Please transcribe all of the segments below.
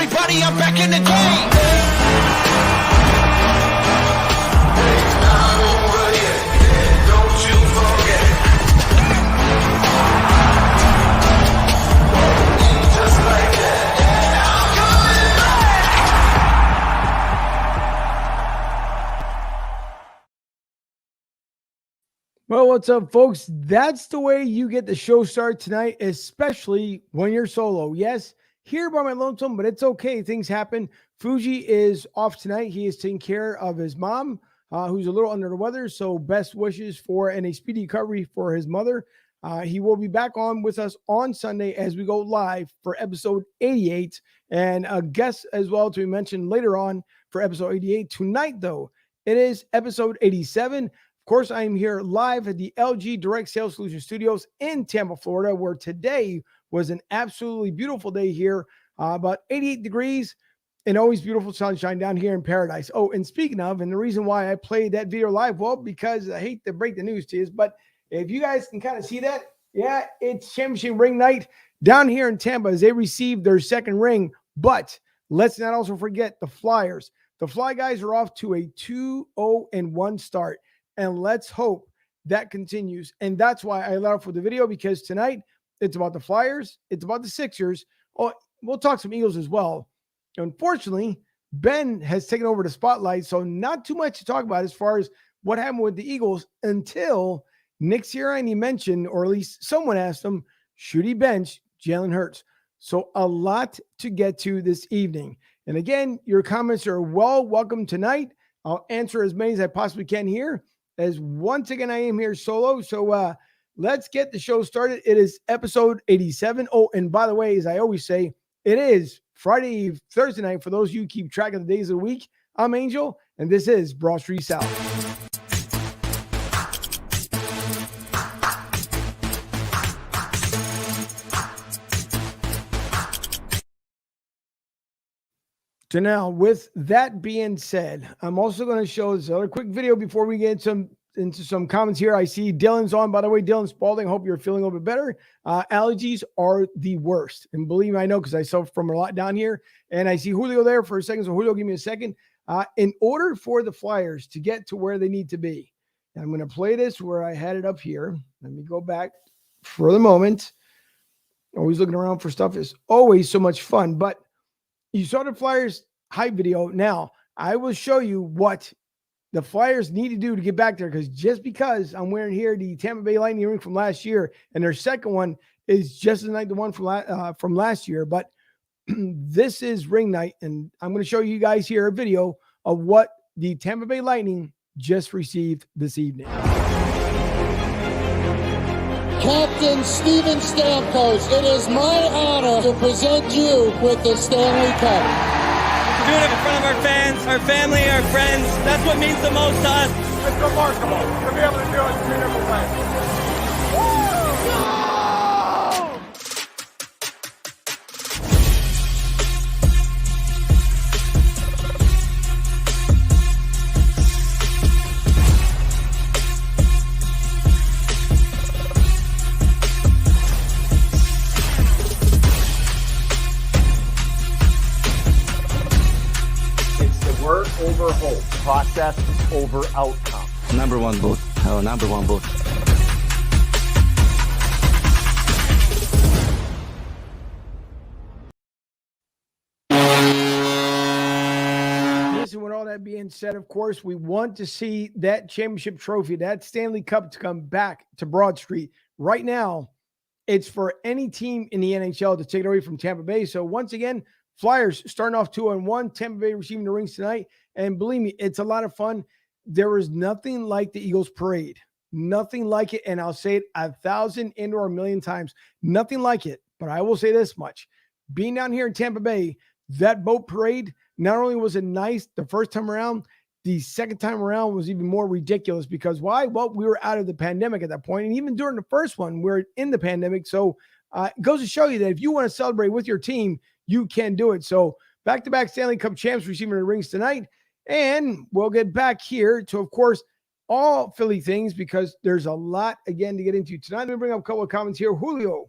everybody, I'm back in the game. Well, what's up, folks? That's the way you get the show started tonight, especially when you're solo. Yes, here by my lonesome, but it's okay. Things happen. Fuji is off tonight. He is taking care of his mom, who's a little under the weather. So best wishes for and a speedy recovery for his mother. He will be back on with us on Sunday as we go live for episode 88. And a guest as well to be mentioned later on for episode 88. Tonight, though, it is episode 87. Of course, I am here live at the LG Direct Sales Solutions Studios in Tampa, Florida, where today was an absolutely beautiful day here, about 88 degrees and always beautiful sunshine down here in paradise. Oh, and speaking of, and the reason why I played that video live, well, because I hate to break the news to you, but if you guys can kind of see that, yeah, it's championship ring night down here in Tampa as they received their second ring. But let's not also forget the Flyers. The Fly guys are off to a 2-0-1 start. And let's hope that continues. And that's why I let off with the video, because tonight it's about the Flyers. It's about the Sixers. Oh, we'll talk some Eagles as well. Unfortunately, Ben has taken over the spotlight. So not too much to talk about as far as what happened with the Eagles until Nick Sirianni mentioned, or at least someone asked him, should he bench Jalen Hurts? So a lot to get to this evening. And again, your comments are welcome tonight. I'll answer as many as I possibly can here, as once again, I am here solo. So let's get the show started. It is episode 87. Oh, and by the way, as I always say, it is Thursday night. For those of you who keep track of the days of the week, I'm Angel, and this is Broad Street South. So now, with that being said, I'm also going to show this other quick video before we get into some comments here. I see Dylan's on. By the way, Dylan Spalding, hope you're feeling a little bit better. Allergies are the worst. And believe me, I know, because I suffer from a lot down here. And I see Julio there for a second. So Julio, give me a second. In order for the Flyers to get to where they need to be, and I'm going to play this where I had it up here. Let me go back for the moment. Always looking around for stuff is always so much fun. But you saw the Flyers hype video. Now, I will show you what the Flyers need to do to get back there, because just because I'm wearing here the Tampa Bay Lightning ring from last year, and their second one is just as like the one from last year, but this is ring night, and I'm going to show you guys here a video of what the Tampa Bay Lightning just received this evening. Captain Steven Stamkos, it is my honor to present you with the Stanley Cup. We're doing it in front of our fans, our family, our friends. That's what means the most to us. It's remarkable to be able to do it in 2 different ways. Word over hope. Process over outcome. Number one vote. Oh, number one vote. Listen, with all that being said, of course, we want to see that championship trophy, that Stanley Cup, to come back to Broad Street. Right now, it's for any team in the NHL to take it away from Tampa Bay. So once again, Flyers starting off 2-1, Tampa Bay receiving the rings tonight. And believe me, it's a lot of fun. There is nothing like the Eagles parade. Nothing like it. And I'll say it 1,000 and/or 1,000,000 times. Nothing like it. But I will say this much. Being down here in Tampa Bay, that boat parade, not only was it nice the first time around, the second time around was even more ridiculous. Because why? Well, we were out of the pandemic at that point. And even during the first one, we're in the pandemic. So it goes to show you that if you want to celebrate with your team, you can do it. So back-to-back Stanley Cup champs receiving the rings tonight. And we'll get back here to, of course, all Philly things, because there's a lot, again, to get into tonight. Let me bring up a couple of comments here. Julio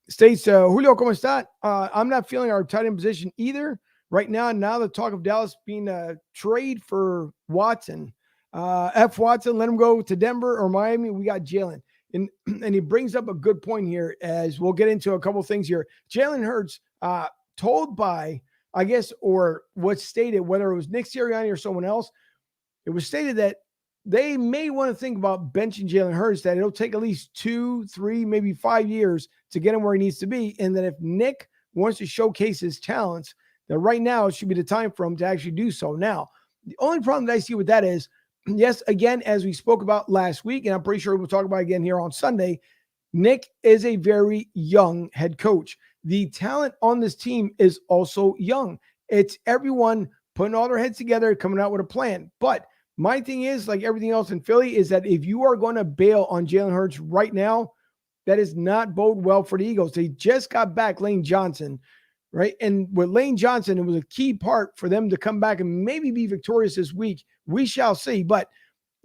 states, Julio, ¿cómo está? I'm not feeling our tight end position either right now. Now the talk of Dallas being a trade for Watson. F. Watson, let him go to Denver or Miami. We got Jalen. And he brings up a good point here as we'll get into a couple things here. Jalen Hurts, told by, I guess, or what's stated, whether it was Nick Sirianni or someone else, it was stated that they may want to think about benching Jalen Hurts, that it'll take at least 2, 3, maybe 5 years to get him where he needs to be. And that if Nick wants to showcase his talents, that right now it should be the time for him to actually do so. Now, the only problem that I see with that is, yes, again, as we spoke about last week, and I'm pretty sure we'll talk about again here on Sunday, Nick is a very young head coach. The talent on this team is also young. It's everyone putting all their heads together, coming out with a plan. But my thing is, like everything else in Philly, is that if you are going to bail on Jalen Hurts right now, that is not bode well for the Eagles. They just got back Lane Johnson, right? And with Lane Johnson, it was a key part for them to come back and maybe be victorious this week. We shall see. But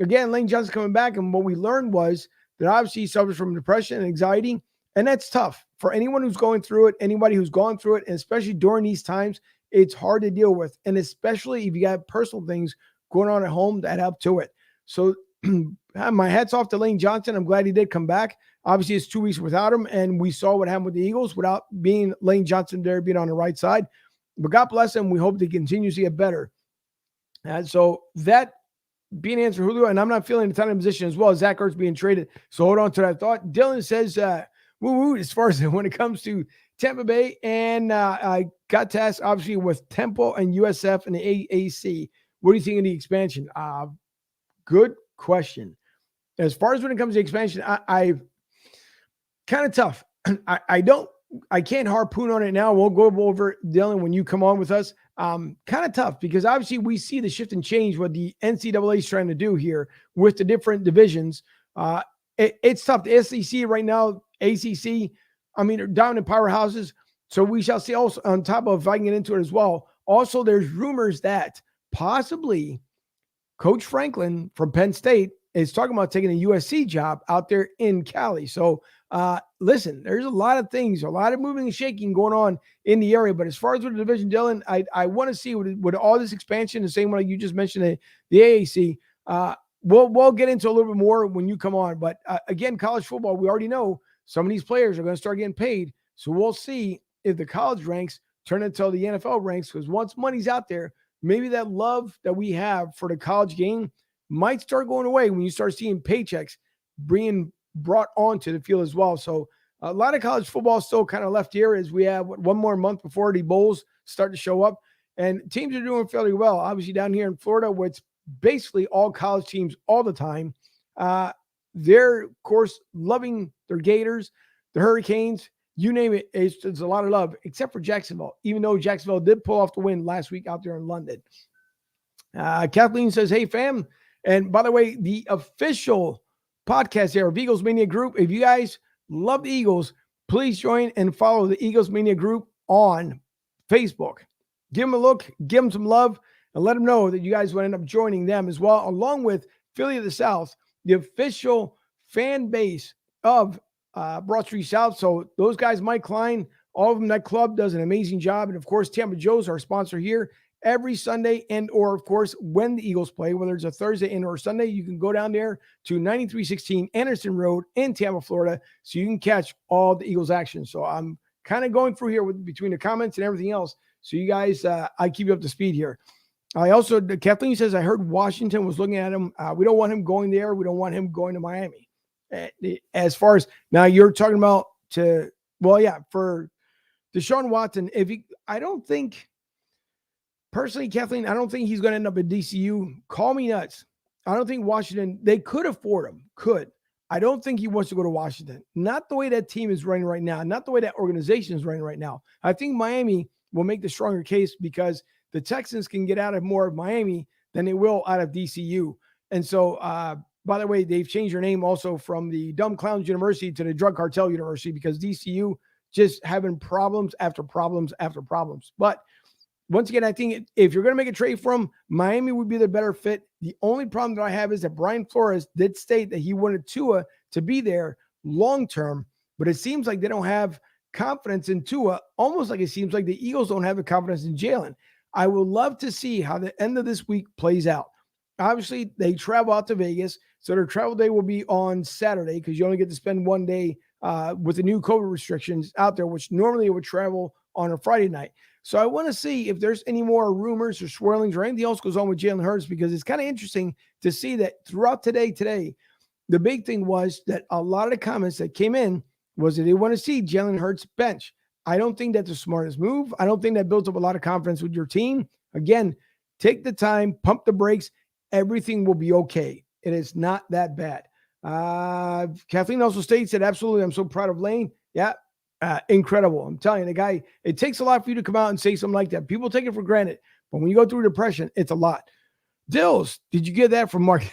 again, Lane Johnson coming back, and what we learned was that obviously he suffers from depression and anxiety, and that's tough for anyone who's going through it, anybody who's gone through it, and especially during these times, it's hard to deal with, and especially if you got personal things going on at home that help to it. So my hat's off to Lane Johnson. I'm glad he did come back. Obviously, it's 2 weeks without him, and we saw what happened with the Eagles without being Lane Johnson there, being on the right side. But God bless him. We hope he continues to get better. And so that being answered, Julio, and I'm not feeling the tight end position as well as Zach Ertz being traded. So hold on to that thought. Dylan says, woo-woo, as far as when it comes to Tampa Bay, and I got tasked, obviously, with Temple and USF and the AAC. What do you think of the expansion? Good question. As far as when it comes to expansion, I kind of tough. I can't harpoon on it now. We'll go over it, Dylan, when you come on with us. Kind of tough because obviously we see the shift and change what the NCAA is trying to do here with the different divisions. It's tough. The SEC right now, ACC, I mean, are down in powerhouses. So we shall see also on top of, if I can get into it as well. Also, there's rumors that possibly Coach Franklin from Penn State is talking about taking a USC job out there in Cali. So listen, there's a lot of things, a lot of moving and shaking going on in the area. But as far as with the division, Dylan, I want to see with all this expansion, the same way you just mentioned, the AAC, we'll get into a little bit more when you come on. But again, college football, we already know some of these players are going to start getting paid. So we'll see if the college ranks turn into the NFL ranks, because once money's out there, maybe that love that we have for the college game might start going away when you start seeing paychecks being brought onto the field as well. So a lot of college football still kind of left here as we have one more month before the bowls start to show up, and teams are doing fairly well. Obviously down here in Florida, where it's basically all college teams all the time. They're, of course, loving their Gators, the Hurricanes, you name it. It's a lot of love, except for Jacksonville, even though Jacksonville did pull off the win last week out there in London. Kathleen says, hey, fam. And by the way, the official podcast there of Eagles Mania Group, if you guys love the Eagles, please join and follow the Eagles Mania Group on Facebook. Give them a look, give them some love, and let them know that you guys will end up joining them as well, along with Philly of the South, the official fan base of Broad Street South. So those guys, Mike Klein, all of them, that club does an amazing job. And of course, Tampa Joe's our sponsor here every Sunday, and or of course, when the Eagles play, whether it's a Thursday and or Sunday, you can go down there to 9316 Anderson Road in Tampa, Florida, so you can catch all the Eagles action. So I'm kind of going through here between the comments and everything else. So you guys, I keep you up to speed here. I also, Kathleen says, I heard Washington was looking at him. We don't want him going there. We don't want him going to Miami. As far as now, you're talking about for Deshaun Watson. I don't think, personally, Kathleen, I don't think he's going to end up at DCU. Call me nuts. I don't think Washington, they could afford him. I don't think he wants to go to Washington. Not the way that team is running right now. Not the way that organization is running right now. I think Miami will make the stronger case because the Texans can get out of more of Miami than they will out of DCU. And so, by the way, they've changed their name also from the Dumb Clowns University to the Drug Cartel University because DCU just having problems after problems after problems. But once again, I think if you're going to make a trade for him, Miami would be the better fit. The only problem that I have is that Brian Flores did state that he wanted Tua to be there long-term, but it seems like they don't have confidence in Tua, almost like it seems like the Eagles don't have the confidence in Jalen. I would love to see how the end of this week plays out. Obviously, they travel out to Vegas, so their travel day will be on Saturday because you only get to spend one day with the new COVID restrictions out there, which normally it would travel on a Friday night. So I want to see if there's any more rumors or swirlings or anything else goes on with Jalen Hurts, because it's kind of interesting to see that throughout today, the big thing was that a lot of the comments that came in was that they want to see Jalen Hurts bench. I don't think that's the smartest move. I don't think that builds up a lot of confidence with your team. Again, take the time, pump the brakes. Everything will be okay. It is not that bad. Kathleen also states that absolutely, I'm so proud of Lane. Yeah, incredible. I'm telling you, the guy, it takes a lot for you to come out and say something like that. People take it for granted, but when you go through depression, it's a lot. Dills, did you get that from Mark?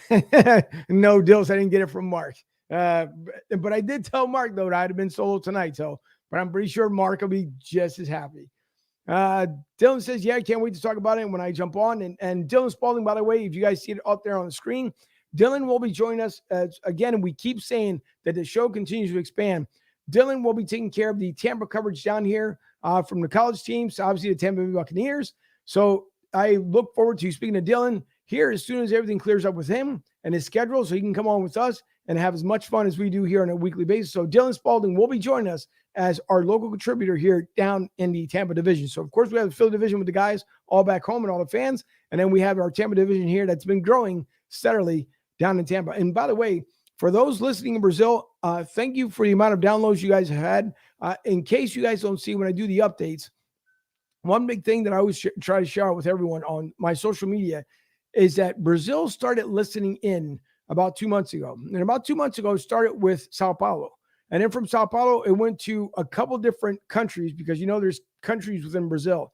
No, Dills, I didn't get it from Mark. But I did tell Mark, though, that I'd have been solo tonight. But I'm pretty sure Mark will be just as happy. Dylan says, yeah, I can't wait to talk about it when I jump on. And Dylan Spalding, by the way, if you guys see it up there on the screen, Dylan will be joining us again. And we keep saying that the show continues to expand. Dylan will be taking care of the Tampa coverage down here from the college teams, obviously the Tampa Bay Buccaneers. So I look forward to speaking to Dylan here as soon as everything clears up with him and his schedule, so he can come on with us and have as much fun as we do here on a weekly basis. So Dylan Spalding will be joining us as our local contributor here down in the Tampa division. So, of course, we have the Philly division with the guys all back home and all the fans. And then we have our Tampa division here that's been growing steadily down in Tampa. And by the way, for those listening in Brazil, thank you for the amount of downloads you guys have had. In case you guys don't see when I do the updates, one big thing that I always try to share with everyone on my social media is that Brazil started listening in about 2 months ago. And about 2 months ago, it started with Sao Paulo. And then from Sao Paulo, it went to a couple different countries because, there's countries within Brazil.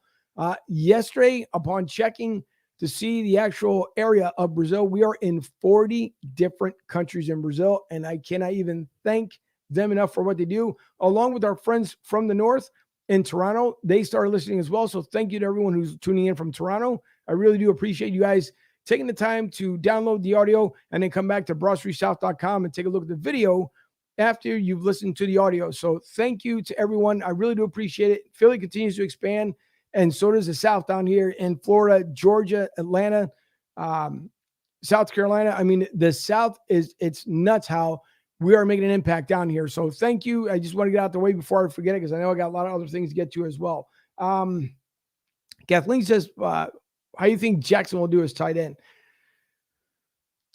Yesterday, upon checking to see the actual area of Brazil, we are in 40 different countries in Brazil. And I cannot even thank them enough for what they do. Along with our friends from the north in Toronto, they started listening as well. So thank you to everyone who's tuning in from Toronto. I really do appreciate you guys taking the time to download the audio and then come back to BroadStreetSouth.com and take a look at the video after you've listened to the audio. So thank you to everyone. I really do appreciate it. Philly continues to expand, and so does the South down here in Florida, Georgia, Atlanta, South Carolina. I mean, the South it's nuts how we are making an impact down here. So thank you. I just want to get out the way before I forget it because I know I got a lot of other things to get to as well. Kathleen says, how do you think Jackson will do as tight end?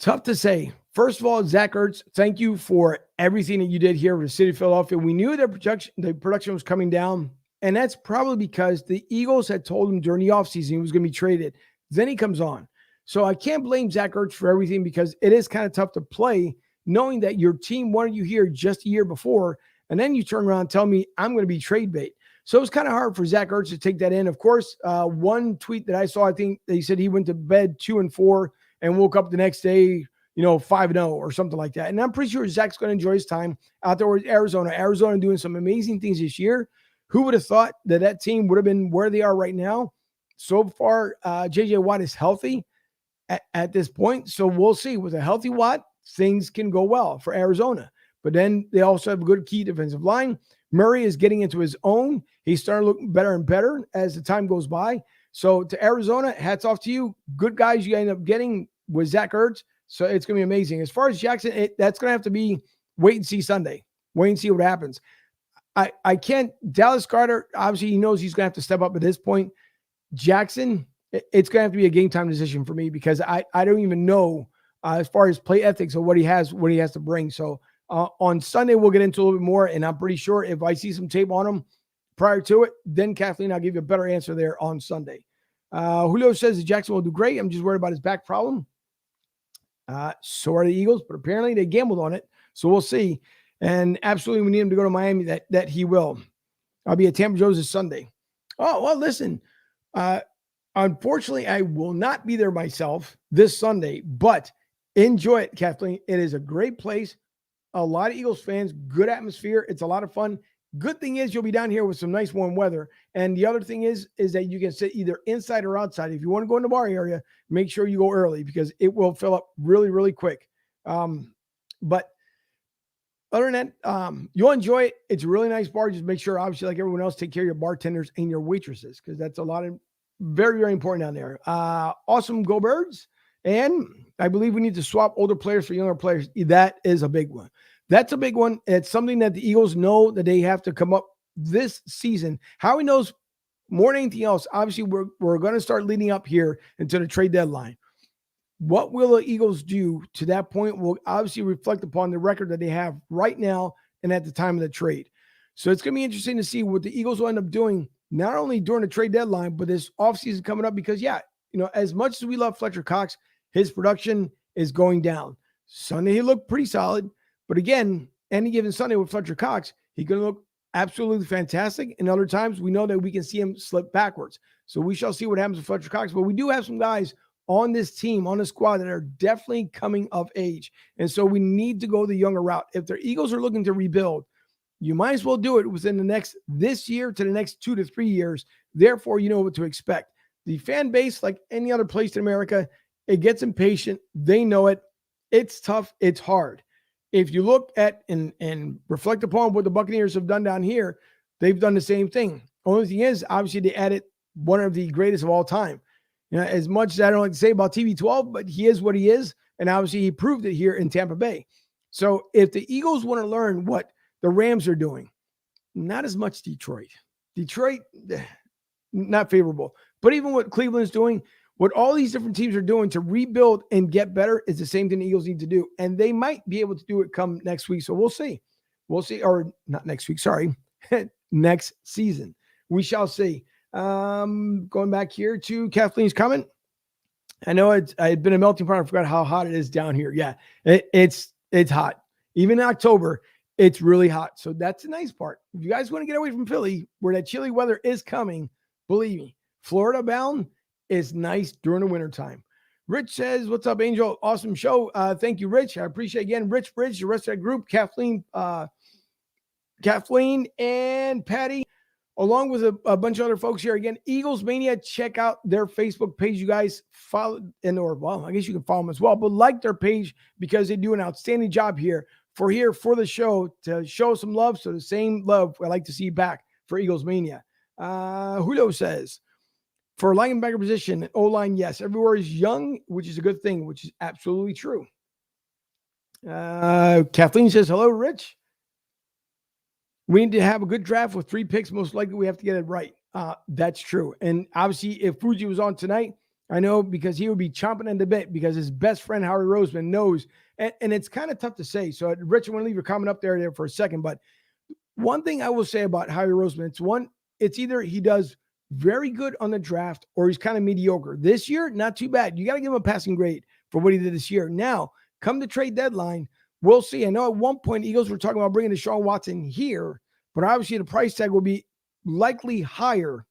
Tough to say. First of all, Zach Ertz, thank you for everything that you did here with the city of Philadelphia. We knew that the production was coming down, and that's probably because the Eagles had told him during the offseason he was going to be traded. Then he comes on. So I can't blame Zach Ertz for everything because it is kind of tough to play knowing that your team wanted you here just a year before, and then you turn around and tell me I'm going to be trade bait. So it was kind of hard for Zach Ertz to take that in. Of course, one tweet that I saw, I think they said he went to bed 2-4 and woke up the next day, 5-0 or something like that. And I'm pretty sure Zach's going to enjoy his time out there with Arizona. Arizona doing some amazing things this year. Who would have thought that team would have been where they are right now? So far, J.J. Watt is healthy at this point. So we'll see. With a healthy Watt, things can go well for Arizona. But then they also have a good key defensive line. Murray is getting into his own. He's starting to look better and better as the time goes by. So to Arizona, hats off to you. Good guys you end up getting with Zach Ertz. So it's going to be amazing. As far as Jackson, that's going to have to be wait and see Sunday. Wait and see what happens. I can't. Dallas Carter, obviously, he knows he's going to have to step up at this point. Jackson, it's going to have to be a game time decision for me because I don't even know as far as play ethics or what he has to bring. So on Sunday, we'll get into a little bit more, and I'm pretty sure if I see some tape on him prior to it, then Kathleen, I'll give you a better answer there on Sunday. Julio says that Jackson will do great. I'm just worried about his back problem. So are the Eagles, but apparently they gambled on it. So we'll see. And absolutely, we need him to go to Miami. That he will. I'll be at Tampa Joe's this Sunday. Oh, well, listen. Unfortunately, I will not be there myself this Sunday, but enjoy it, Kathleen. It is a great place. A lot of Eagles fans, good atmosphere. It's a lot of fun. Good thing is you'll be down here with some nice warm weather. And the other thing is that you can sit either inside or outside. If you want to go in the bar area, make sure you go early because it will fill up really, really quick. But other than that, you'll enjoy it. It's a really nice bar. Just make sure, obviously, like everyone else, take care of your bartenders and your waitresses, because that's a lot of very, very important down there. Awesome, go Birds. And I believe we need to swap older players for younger players. That is a big one. That's a big one. It's something that the Eagles know that they have to come up this season. Howie knows more than anything else. Obviously, we're going to start leading up here into the trade deadline. What will the Eagles do to that point will obviously reflect upon the record that they have right now and at the time of the trade. So it's going to be interesting to see what the Eagles will end up doing, not only during the trade deadline, but this offseason coming up, because, as much as we love Fletcher Cox, his production is going down. Sunday, he looked pretty solid. But again, any given Sunday with Fletcher Cox, he's going to look absolutely fantastic. And other times, we know that we can see him slip backwards. So we shall see what happens with Fletcher Cox. But we do have some guys on this team, on the squad, that are definitely coming of age. And so we need to go the younger route. If the Eagles are looking to rebuild, you might as well do it within this year to the next 2 to 3 years. Therefore, you know what to expect. The fan base, like any other place in America, it gets impatient. They know it. It's tough. It's hard. If you look at and reflect upon what the Buccaneers have done down here, they've done the same thing. Only thing is, obviously, they added one of the greatest of all time. As much as I don't like to say about TB12, but he is what he is. And obviously, he proved it here in Tampa Bay. So if the Eagles want to learn what the Rams are doing, not as much Detroit. Detroit, not favorable. But even what Cleveland's doing, what all these different teams are doing to rebuild and get better is the same thing the Eagles need to do. And they might be able to do it come next week. So we'll see. We'll see. Or not next week, sorry. Next season. We shall see. Going back here to Kathleen's comment. I know it's been a melting pot. I forgot how hot it is down here. Yeah, it's hot. Even in October, it's really hot. So that's the nice part. If you guys want to get away from Philly, where that chilly weather is coming, believe me, Florida bound is nice during the wintertime. Rich says, what's up, Angel? Awesome show. Thank you, Rich. I appreciate it. Again, Rich Bridge, the rest of that group, Kathleen and Patty, along with a bunch of other folks here. Again, Eagles Mania, check out their Facebook page. You guys follow, I guess you can follow them as well, but like their page, because they do an outstanding job here for the show, to show some love. So the same love I like to see back for Eagles Mania. Julio says, for linebacker position, O-line, yes. Everywhere is young, which is a good thing, which is absolutely true. Kathleen says, hello, Rich. We need to have a good draft with 3 picks. Most likely we have to get it right. That's true. And obviously, if Fuji was on tonight, I know, because he would be chomping at the bit, because his best friend, Howie Roseman, knows. And it's kind of tough to say. So, Rich, I want to leave your comment up there for a second. But one thing I will say about Howie Roseman, it's either he does very good on the draft or he's kind of mediocre. This year, not too bad. You got to give him a passing grade for what he did this year. Now, come the trade deadline, we'll see. I know at one point, Eagles were talking about bringing Deshaun Watson here, but obviously the price tag will be likely higher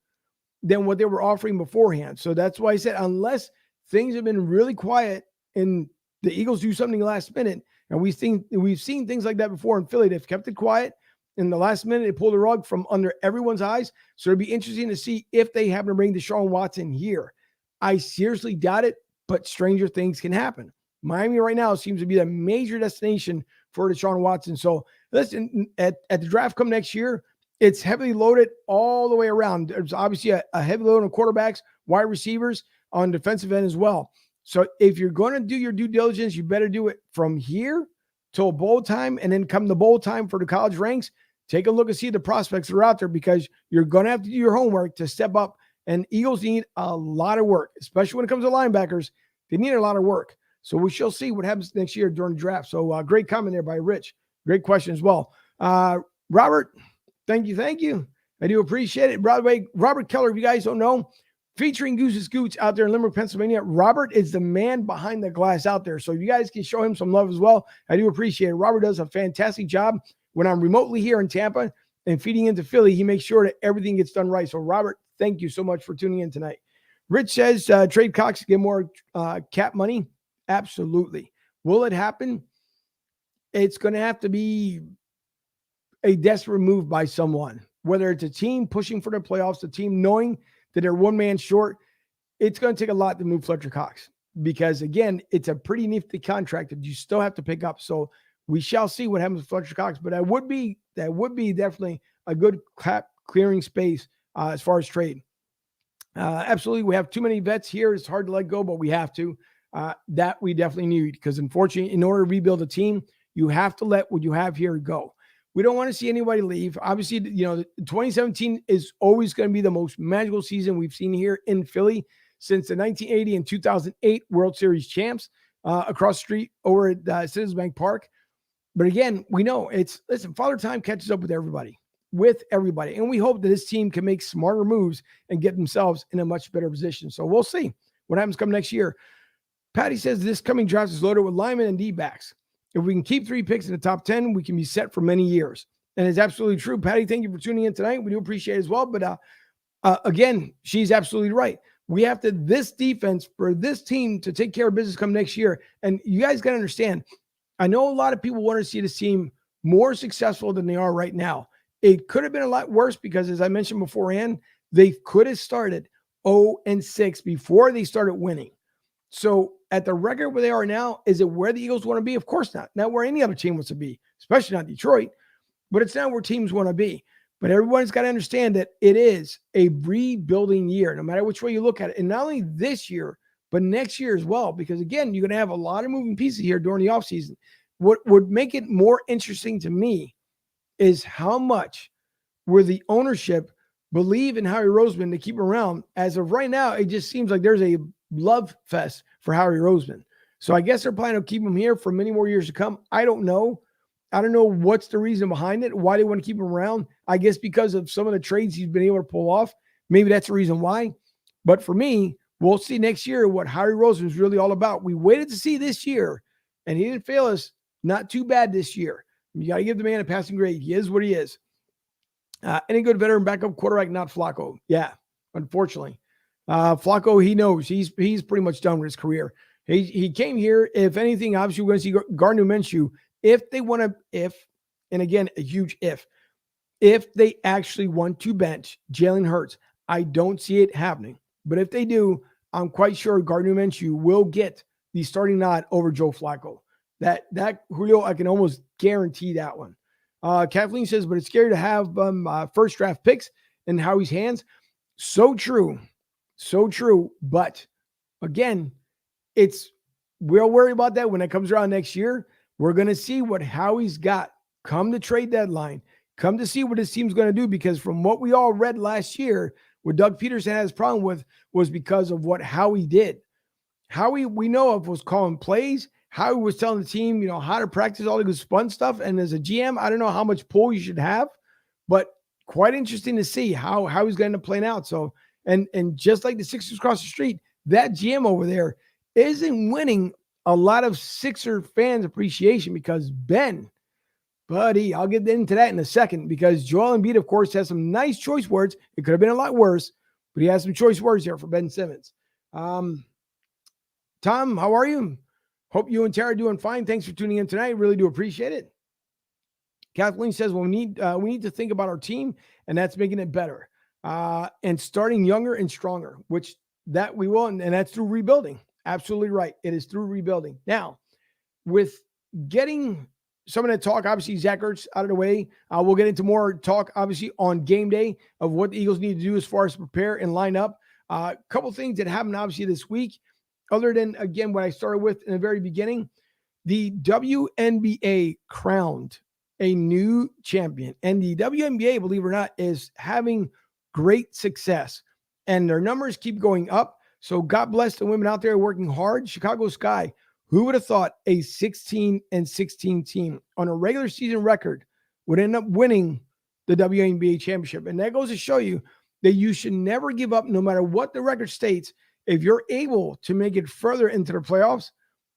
than what they were offering beforehand. So that's why I said, unless things have been really quiet and the Eagles do something last minute, and we've seen things like that before in Philly, they've kept it quiet. In the last minute, they pulled the rug from under everyone's eyes. So it'd be interesting to see if they happen to bring Deshaun Watson here. I seriously doubt it, but stranger things can happen. Miami right now seems to be the major destination for Deshaun Watson. So listen, at the draft come next year, it's heavily loaded all the way around. There's obviously a heavy load on quarterbacks, wide receivers, on defensive end as well. So if you're going to do your due diligence, you better do it from here till bowl time, and then come the bowl time for the college ranks, take a look and see the prospects that are out there, because you're going to have to do your homework to step up. And Eagles need a lot of work, especially when it comes to linebackers. They need a lot of work. So we shall see what happens next year during the draft. So great comment there by Rich. Great question as well. Robert, thank you. I do appreciate it. By the way, Robert Keller, if you guys don't know, featuring Goose's Scoots out there in Limerick, Pennsylvania. Robert is the man behind the glass out there. So you guys can show him some love as well. I do appreciate it. Robert does a fantastic job. When I'm remotely here in Tampa and feeding into Philly, he makes sure that everything gets done right. So Robert, thank you so much for tuning in tonight. Rich says, trade Cox to get more cap money. Absolutely. Will it happen? It's going to have to be a desperate move by someone, whether it's a team pushing for the playoffs, a team knowing that they're one man short. It's going to take a lot to move Fletcher Cox, because again, it's a pretty nifty contract that you still have to pick up. So we shall see what happens with Fletcher Cox. But that would be definitely a good cap clearing space as far as trade. Absolutely, we have too many vets here. It's hard to let go, but we have to. That we definitely need, because unfortunately, in order to rebuild a team, you have to let what you have here go. We don't want to see anybody leave. Obviously, 2017 is always going to be the most magical season we've seen here in Philly since the 1980 and 2008 World Series champs across the street over at Citizens Bank Park. But again, we know Father Time catches up with everybody. And we hope that this team can make smarter moves and get themselves in a much better position. So we'll see what happens come next year. Patty says this coming draft is loaded with linemen and D-backs. If we can keep 3 picks in the top 10, we can be set for many years. And it's absolutely true. Patty, thank you for tuning in tonight. We do appreciate it as well. But again, she's absolutely right. We have this defense for this team to take care of business come next year. And you guys got to understand, I know a lot of people want to see this team more successful than they are right now. It could have been a lot worse because, as I mentioned beforehand, they could have started 0-6 before they started winning. So at the record where they are now, is it where the Eagles want to be? Of course not. Not where any other team wants to be, especially not Detroit. But it's not where teams want to be. But everyone's got to understand that it is a rebuilding year, no matter which way you look at it. And not only this year, but next year as well. Because, again, you're going to have a lot of moving pieces here during the offseason. What would make it more interesting to me is how much will the ownership believe in Howie Roseman to keep him around. As of right now, it just seems like there's a love fest for Howie Roseman. So I guess they're planning to keep him here for many more years to come. I don't know. I don't know what's the reason behind it, why they want to keep him around. I guess because of some of the trades he's been able to pull off. Maybe that's the reason why. But for me, we'll see next year what Howie Roseman is really all about. We waited to see this year, and he didn't fail us. Not too bad this year. You got to give the man a passing grade. He is what he is. Any good veteran backup quarterback, not Flacco. Yeah, unfortunately. Flacco, he knows. He's pretty much done with his career. He came here. If anything, obviously, we're going to see Gardner Minshew. If they want to, and again, a huge if they actually want to bench Jalen Hurts, I don't see it happening. But if they do, I'm quite sure Gardner Minshew will get the starting nod over Joe Flacco. That Julio, I can almost guarantee that one. Kathleen says, but it's scary to have first draft picks in Howie's hands. So true. So true. But again, we'll worry about that when it comes around next year. We're going to see what Howie's got come the trade deadline, come to see what his team's going to do, because from what we all read last year, what Doug Peterson had his problem with was because of what Howie did. Howie, we know of, was calling plays. Howie was telling the team, how to practice all the good fun stuff. And as a GM, I don't know how much pull you should have, but quite interesting to see how he's going to play out. So, and just like the Sixers across the street, that GM over there isn't winning a lot of Sixer fans appreciation because Ben, buddy, I'll get into that in a second, because Joel Embiid, of course, has some nice choice words. It could have been a lot worse, but he has some choice words here for Ben Simmons. Tom, how are you? Hope you and Tara are doing fine. Thanks for tuning in tonight. Really do appreciate it. Kathleen says, well, we need to think about our team, and that's making it better. And starting younger and stronger, which that we will, and that's through rebuilding. Absolutely right. It is through rebuilding. Now, with getting some of that talk, obviously, Zach Ertz out of the way, we'll get into more talk, obviously, on game day of what the Eagles need to do as far as prepare and line up. A couple things that happened, obviously, this week. Other than, again, what I started with in the very beginning, the WNBA crowned a new champion. And the WNBA, believe it or not, is having great success. And their numbers keep going up. So God bless the women out there working hard. Chicago Sky, who would have thought a 16-16 team on a regular season record would end up winning the WNBA championship? And that goes to show you that you should never give up, no matter what the record states. If you're able to make it further into the playoffs,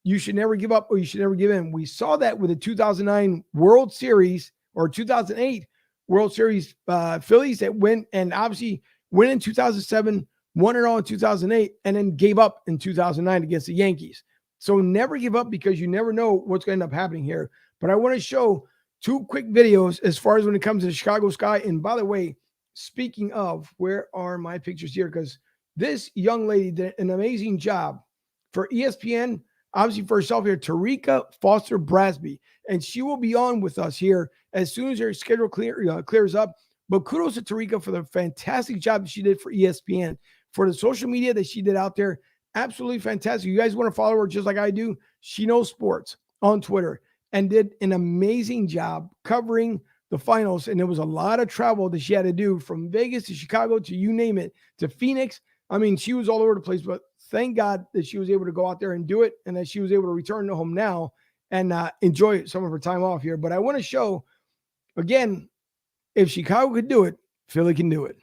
you should never give up, or you should never give in. We saw that with the 2009 World Series, or 2008 World Series Phillies that went and obviously went in 2007, won it all in 2008, and then gave up in 2009 against the Yankees. So never give up, because you never know what's going to end up happening here. But I want to show 2 quick videos as far as when it comes to the Chicago Sky. And by the way, speaking of, where are my pictures here? Because this young lady did an amazing job for ESPN. obviously for herself here, Tarika Foster Brasby, and she will be on with us here as soon as her schedule clears up. But kudos to Tarika for the fantastic job that she did for ESPN, for the social media that she did out there. Absolutely fantastic. You guys want to follow her just like I do? She knows sports on Twitter and did an amazing job covering the finals. And there was a lot of travel that she had to do from Vegas to Chicago to you name it, to Phoenix. I mean, she was all over the place, but thank God that she was able to go out there and do it and that she was able to return to home now and enjoy some of her time off here. But I want to show, again, if Chicago could do it, Philly can do it.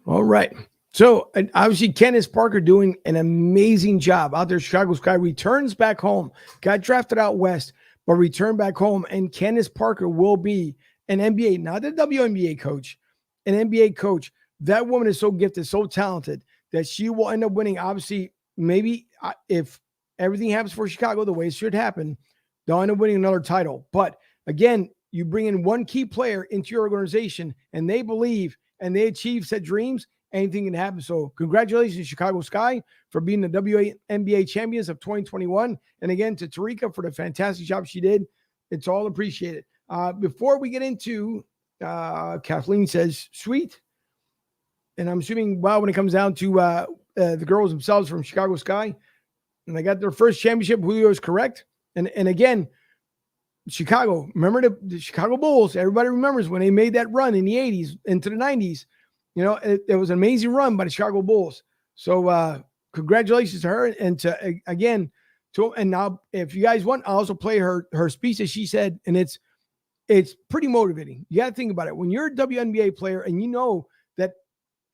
All right. So obviously Candace Parker doing an amazing job out there. Chicago Sky returns back home, got drafted out west, but returned back home. And Candace Parker will be an NBA, not the WNBA coach, an NBA coach. That woman is so gifted, so talented that she will end up winning. Obviously, maybe if everything happens for Chicago the way it should happen, they'll end up winning another title. But again, you bring in one key player into your organization and they believe and they achieve said dreams, anything can happen. So congratulations, Chicago Sky, for being the WNBA champions of 2021. And again, to Tarika for the fantastic job she did. It's all appreciated. Before we get into, Kathleen says, sweet. And I'm assuming, well, when it comes down to the girls themselves from Chicago Sky, and they got their first championship, Julio is correct. And again, Chicago, remember the Chicago Bulls? Everybody remembers when they made that run in the 80s into the 90s. You know, it was an amazing run by the Chicago Bulls. So congratulations to her. And to, again, and now if you guys want, I'll also play her speech that she said, and it's pretty motivating. You got to think about it. When you're a WNBA player and you know that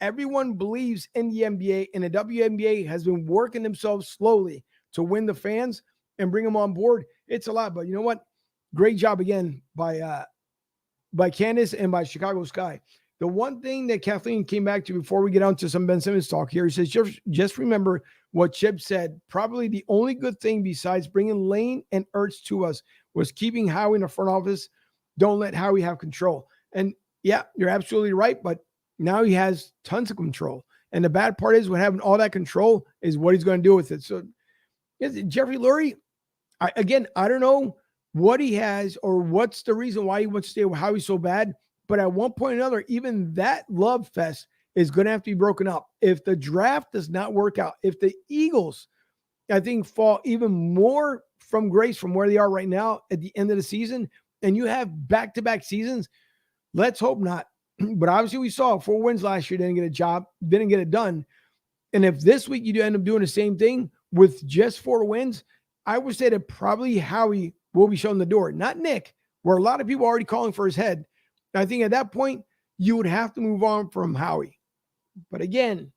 everyone believes in the NBA and the WNBA has been working themselves slowly to win the fans and bring them on board, it's a lot. But you know what? Great job again by Candace and by Chicago Sky. The one thing that Kathleen came back to before we get on to some Ben Simmons talk here, he says, just remember what Chip said. Probably the only good thing besides bringing Lane and Ertz to us was keeping Howie in the front office. Don't let Howie have control. And yeah, you're absolutely right. But now he has tons of control. And the bad part is when having all that control is what he's going to do with it. So Jeffrey Lurie, I don't know what he has or what's the reason why he wants to stay with Howie so bad. But at one point or another, even that love fest is going to have to be broken up. If the draft does not work out, if the Eagles, I think, fall even more from grace from where they are right now at the end of the season, and you have back-to-back seasons, let's hope not. But obviously we saw 4 wins last year, didn't get it done. And if this week you do end up doing the same thing with just 4 wins, I would say that probably Howie will be shown the door, not Nick, where a lot of people are already calling for his head. I think at that point, you would have to move on from Howie. But again,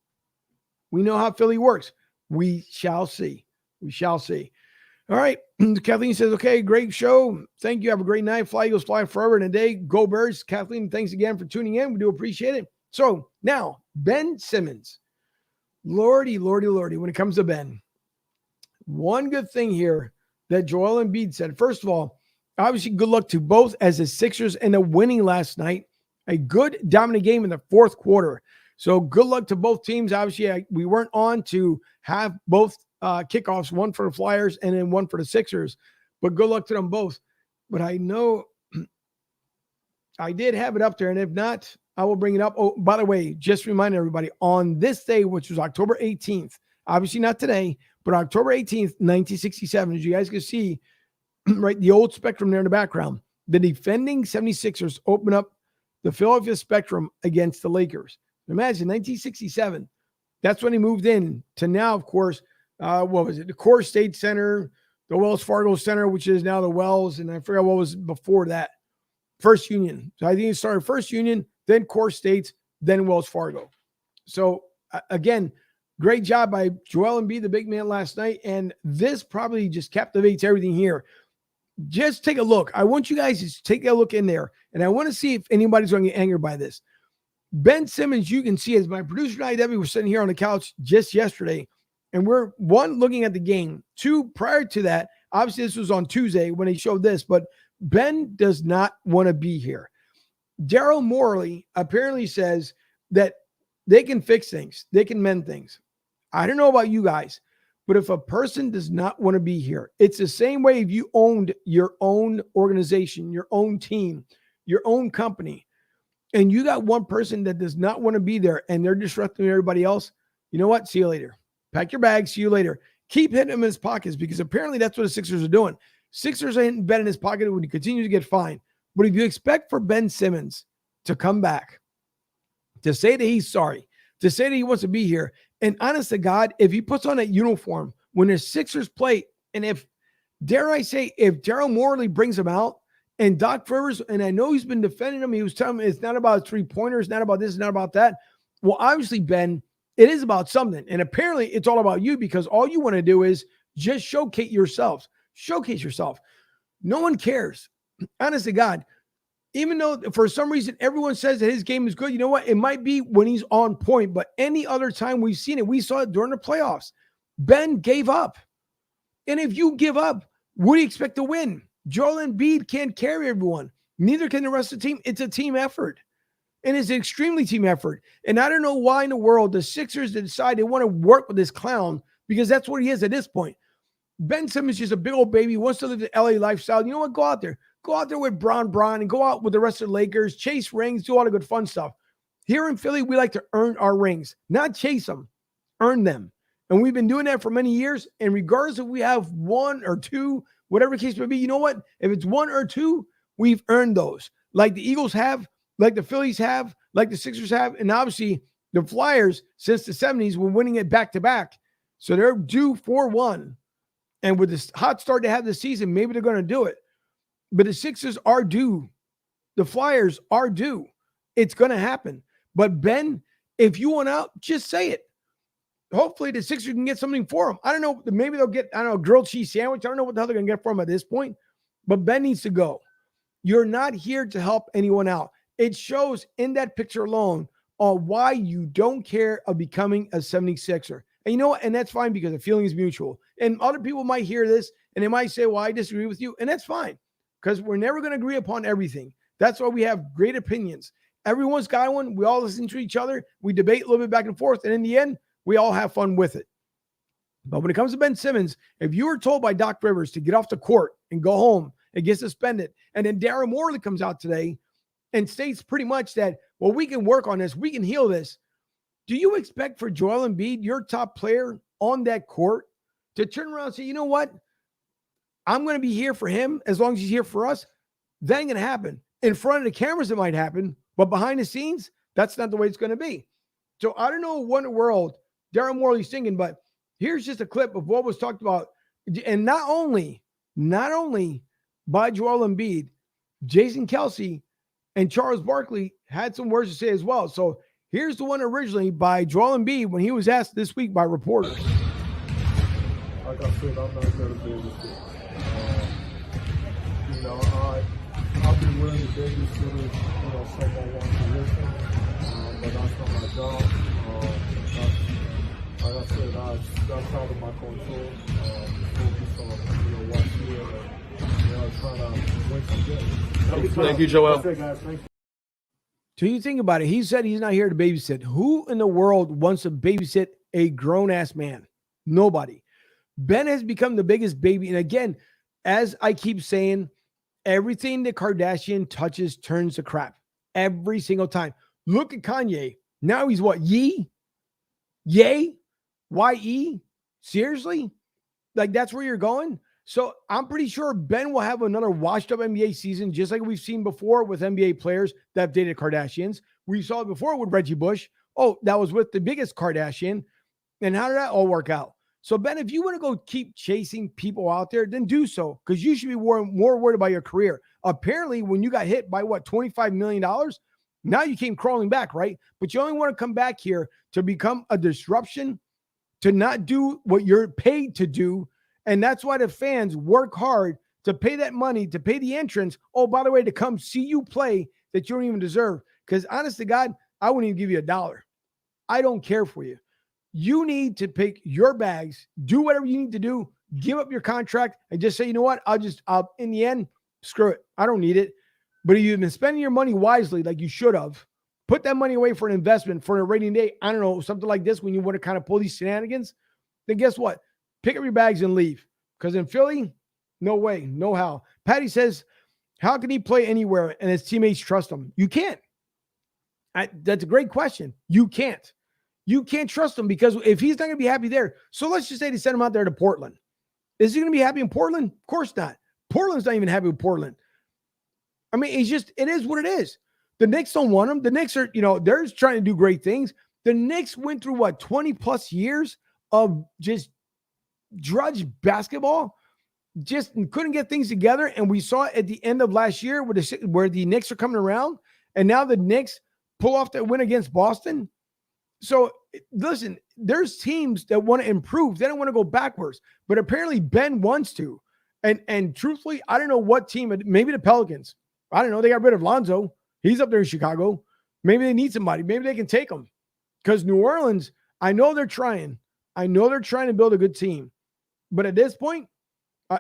we know how Philly works. We shall see. We shall see. All right. Kathleen says, okay, great show. Thank you. Have a great night. Fly Eagles fly forever and a day. Go Birds. Kathleen, thanks again for tuning in. We do appreciate it. So now, Ben Simmons. Lordy, lordy, lordy, when it comes to Ben, one good thing here that Joel Embiid said, first of all, obviously, good luck to both as the Sixers end up winning last night. A good dominant game in the fourth quarter. So good luck to both teams. Obviously, we weren't on to have both kickoffs, one for the Flyers and then one for the Sixers. But good luck to them both. But I know I did have it up there. And if not, I will bring it up. Oh, by the way, just remind everybody, on this day, which was October 18th, Obviously not today, but October 18th, 1967, as you guys can see, right, the old Spectrum there in the background. The defending 76ers open up the Philadelphia Spectrum against the Lakers. Imagine 1967. That's when he moved in to now, of course, what was it? The Core State Center, the Wells Fargo Center, which is now the Wells, and I forgot what was before that. First Union. So I think it started First Union, then Core States, then Wells Fargo. So again, great job by Joel Embiid, the big man, last night. And this probably just captivates everything here. Just take a look. I want you guys to take a look in there, and I want to see if anybody's going to get angered by this. Ben Simmons, you can see, as my producer and I, Debbie, were sitting here on the couch just yesterday, and we're, one, looking at the game. Two, prior to that, obviously this was on Tuesday when he showed this, but Ben does not want to be here. Daryl Morley apparently says that they can fix things. They can mend things. I don't know about you guys, but if a person does not want to be here, it's the same way if you owned your own organization, your own team, your own company, and you got one person that does not want to be there and they're disrupting everybody else. You know what? See you later. Pack your bags. See you later. Keep hitting him in his pockets, because apparently that's what the Sixers are doing. Sixers are hitting Ben in his pocket when he continues to get fined. But if you expect for Ben Simmons to come back, to say that he's sorry, to say that he wants to be here, and honest to God, if he puts on that uniform when the Sixers play, and if, dare I say, if Daryl Morley brings him out, and Doc Rivers, and I know he's been defending him, he was telling me it's not about three-pointers, not about this, not about that. Well, obviously, Ben, it is about something. And apparently it's all about you, because all you want to do is just showcase yourself. Showcase yourself. No one cares. Honest to God, even though for some reason everyone says that his game is good, you know what? It might be when he's on point, but any other time we've seen it, we saw it during the playoffs. Ben gave up. And if you give up, what do you expect to win? Joel Embiid can't carry everyone. Neither can the rest of the team. It's a team effort. And it's an extremely team effort. And I don't know why in the world the Sixers decide they want to work with this clown, because that's what he is at this point. Ben Simmons is just a big old baby, wants to live the LA lifestyle. You know what? Go out there. Go out there with Bron, and go out with the rest of the Lakers, chase rings, do all the good fun stuff. Here in Philly, we like to earn our rings, not chase them, earn them. And we've been doing that for many years. And regardless if we have one or two, whatever the case may be, you know what? If it's one or two, we've earned those. Like the Eagles have, like the Phillies have, like the Sixers have, and obviously the Flyers, since the 70s, were winning it back-to-back. So they're due for one. And with this hot start to have this season, maybe they're going to do it. But the Sixers are due. The Flyers are due. It's going to happen. But Ben, if you want out, just say it. Hopefully the Sixers can get something for them. I don't know. Maybe they'll get, a grilled cheese sandwich. I don't know what the hell they're going to get for him at this point. But Ben needs to go. You're not here to help anyone out. It shows in that picture alone on why you don't care of becoming a 76er. And you know what? And that's fine, because the feeling is mutual. And other people might hear this and they might say, well, I disagree with you. And that's fine, because we're never going to agree upon everything. That's why we have great opinions. Everyone's got one. We all listen to each other. We debate a little bit back and forth. And in the end, we all have fun with it. But when it comes to Ben Simmons, if you were told by Doc Rivers to get off the court and go home and get suspended, and then Daryl Morley comes out today and states pretty much that, well, we can work on this, we can heal this. Do you expect for Joel Embiid, your top player on that court, to turn around and say, you know what? I'm going to be here for him as long as he's here for us? That ain't going to happen. In front of the cameras, it might happen, but behind the scenes, that's not the way it's going to be. So I don't know what in the world Daryl Morley's thinking, but here's just a clip of what was talked about. And not only by Joel Embiid, Jason Kelce and Charles Barkley had some words to say as well. So here's the one originally by Joel Embiid when he was asked this week by reporters. Like I said, I'm not there to babysit. I'll be willing to babysit if, someone wants to listen, but that's not my job. Like I said, that's out of my control. Focus on, what's here and, trying to win some games. Thank you, Joel. That's it, guys. Thank you. So you think about it. He said he's not here to babysit. Who in the world wants to babysit a grown-ass man? Nobody. Ben has become the biggest baby. And again, as I keep saying, everything the Kardashian touches turns to crap. Every single time. Look at Kanye. Now he's what? Yay? YE? Seriously? Like, that's where you're going? So I'm pretty sure Ben will have another washed up NBA season, just like we've seen before with NBA players that have dated Kardashians. We saw it before with Reggie Bush. Oh, that was with the biggest Kardashian. And how did that all work out? So, Ben, if you want to go keep chasing people out there, then do so, because you should be more worried about your career. Apparently, when you got hit by $25 million, now you came crawling back, right? But you only want to come back here to become a disruption, to not do what you're paid to do. And that's why the fans work hard to pay that money, to pay the entrance. Oh, by the way, to come see you play that you don't even deserve. Because honest to God, I wouldn't even give you $1. I don't care for you. You need to pick your bags, do whatever you need to do, give up your contract, and just say, you know what? I'll in the end, screw it. I don't need it. But if you've been spending your money wisely, like you should have, put that money away for an investment for a rainy day. I don't know, something like this when you want to kind of pull these shenanigans. Then guess what? Pick up your bags and leave. Because in Philly, no way, no how. Patty says, how can he play anywhere and his teammates trust him? You can't. That's a great question. You can't. You can't trust him, because if he's not going to be happy there, so let's just say they send him out there to Portland. Is he going to be happy in Portland? Of course not. Portland's not even happy with Portland. I mean, it is what it is. The Knicks don't want him. The Knicks are, they're just trying to do great things. The Knicks went through 20 plus years of just drudge basketball, just couldn't get things together. And we saw it at the end of last year where the Knicks are coming around, and now the Knicks pull off that win against Boston. So listen, there's teams that want to improve. They don't want to go backwards, but apparently Ben wants to. And truthfully, I don't know what team, maybe the Pelicans. I don't know. They got rid of Lonzo. He's up there in Chicago. Maybe they need somebody. Maybe they can take him, because New Orleans, I know they're trying. I know they're trying to build a good team, but at this point,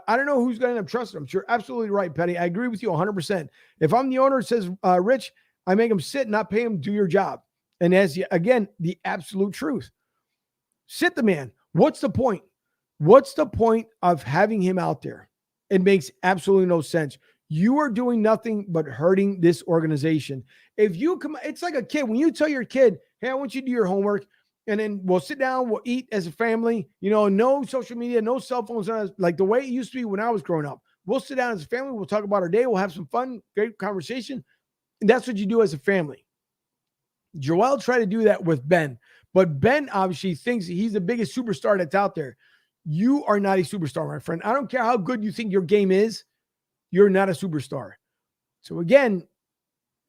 I don't know who's going to end up trusting them. You're absolutely right, Petty. I agree with you 100%. If I'm the owner, it says, Rich, I make him sit, not pay him, do your job. And again, the absolute truth. Sit the man. What's the point? What's the point of having him out there? It makes absolutely no sense. You are doing nothing but hurting this organization. If you come, it's like a kid. When you tell your kid, hey, I want you to do your homework, and then we'll sit down, we'll eat as a family, no social media, no cell phones, like the way it used to be when I was growing up. We'll sit down as a family, we'll talk about our day, we'll have some fun, great conversation. And that's what you do as a family. Joel tried to do that with Ben, but Ben obviously thinks he's the biggest superstar that's out there. You are not a superstar, my friend. I don't care how good you think your game is. You're not a superstar. So again,